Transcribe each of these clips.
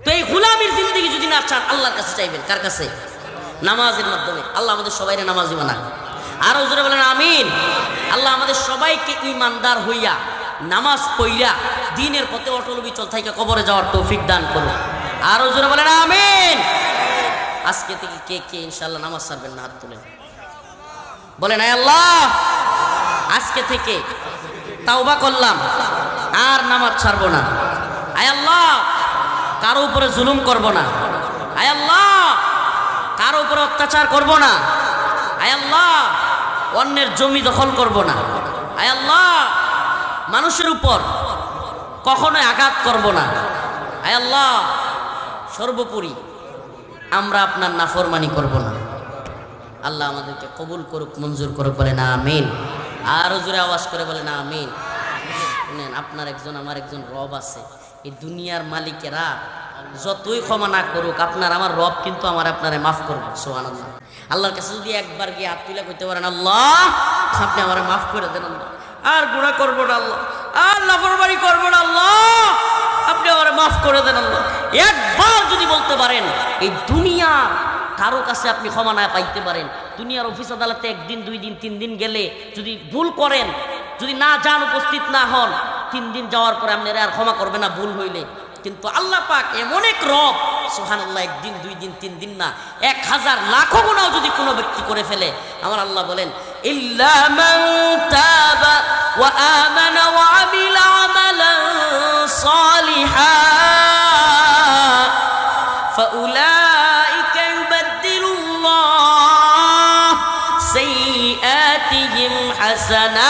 তো এই গোলামির জিন্দেগি যদি না চান আল্লাহর কাছে চাইবেন, কার কাছে? নামাজের মাধ্যমে। আল্লাহ আমাদের সবাইকে নামাজি বানাক। আরো জোরে বলেন আমিন। আল্লাহ আমাদের সবাইকে ঈমানদার হইয়া নামাজ পড়িয়া দ্বীনের পথে অটল বিচল থাইকা কবরে যাওয়ার তৌফিক দান করুন। আরো জোরে বলেন আমিন। আজকে থেকে কে কে ইনশাআল্লাহ নামাজ ছাড়বেন না? হাত তুলেন, বলেন আয় আল্লাহ আজকে থেকে তাওবা করলাম, আর নামাজ ছাড়বো না। আয় আল্লাহ কারো উপরে জুলুম করব না। আয় আল্লাহ কারো উপরে অত্যাচার করব না। আয় আল্লাহ অন্যের জমি দখল করব না। আয় আল্লাহ মানুষের উপর কখনোই আঘাত করব না। আয় আল্লাহ সর্বোপরি আমরা আপনার নাফরমানি করব না। আল্লাহ আমাদেরকে কবুল করুক, মঞ্জুর করুক, বলেন আমিন। আরো জোরে আওয়াজ করে বলেন আমিন। শুনেন, আপনার একজন আমার একজন রব আছে। এই দুনিয়ার মালিকেরা যতই ক্ষমা না করুক, আপনার আমার রব কিন্তু আমার আপনারে মাফ করবে। সুবহানাল্লাহ। আল্লাহর কাছে যদি একবার গিয়ে হাত তুলে কইতে পারেন আল্লাহ আপনি আমারে মাফ করে দেন, আল্লাহ আর গুনাহ করব না, আল্লাহ আর নাফরমানি করব না, আল্লাহ আপনি আমারে মাফ করে দেন, আল্লাহ একবার যদি বলতে পারেন, এই দুনিয়া কারো কাছে আপনি ক্ষমা না পাইতে পারেন। দুনিয়ার অফিস আদালতে একদিন, 2 দিন, 3 দিন গেলে যদি ভুল করেন, যদি না যান, উপস্থিত না হন, 3 দিন যাওয়ার পরে আপনারা আর ক্ষমা করবে না ভুল হইলে। কিন্তু আল্লাহ পাক এমন এক রব, সুবহানাল্লাহ, 1 দিন 2 দিন 3 দিন না, 1000 লাখো গুনাহ যদি কোনো ব্যক্তি করে ফেলে, আমার আল্লাহ বলেন ইল্লা মান তাবা ওয়া আমানা ওয়া আমিলা আমালান সালিহান ফাউলাইকা ইউবাদদিলুল্লাহ সাইয়্যাতিহিম হাসানাত।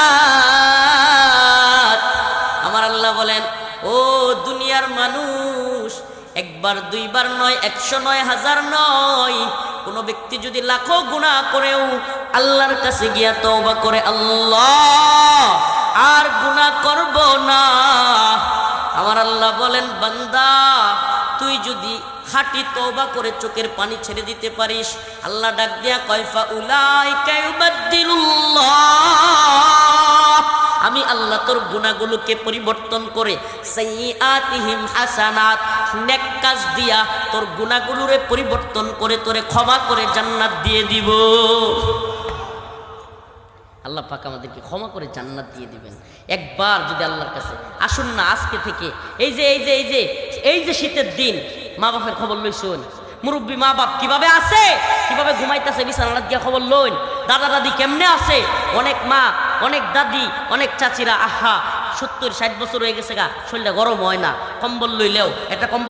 আমার আল্লাহ বলেন, ও দুনিয়ার মানুষ, একবার 2 বার নয়, 100 নয়, 1000 নয়, কোনো ব্যক্তি যদি লাখো গুনাহ করেও আল্লাহর কাছে গিয়া তওবা করে, আল্লাহ আর গুনাহ করব না, আমার আল্লাহ বলেন বান্দা তুই যদি খাঁটি তওবা করে চোখের পানি ছেড়ে দিতে পারিস, আল্লাহ ডাক দিয়া কয় ফাউলাইকা ইউবাদদিলুল্লাহ, আমি আল্লাহ তোর গুনাহগুলোকে পরিবর্তন করে সাইয়্যাতিহিম হাসানাত, নেক কাজ দিয়া তোর গুনাহগুলোরে পরিবর্তন করে তোরে ক্ষমা করে জান্নাত দিয়ে দিব। আল্লাহ পাক আমাদেরকে ক্ষমা করে জান্নাত দিয়ে দিবেন। একবার যদি আল্লাহর কাছে আসুন না আজকে থেকে, এই যে শীতের দিন, মা বাপের খবর লইছুন, মুরব্বী মা বাপ কিভাবে আছে, কিভাবে ঘুমাইতেছে বিছানাত গিয়া খবর লইন, দাদা দাদি কেমনে আছে, অনেক মা, অনেক দাদি, অনেক চাচিরা আহা 70-60 বছর হয়ে গেছে গা, শরীরটা গরম হয় না, কম্বল লইলেও একটা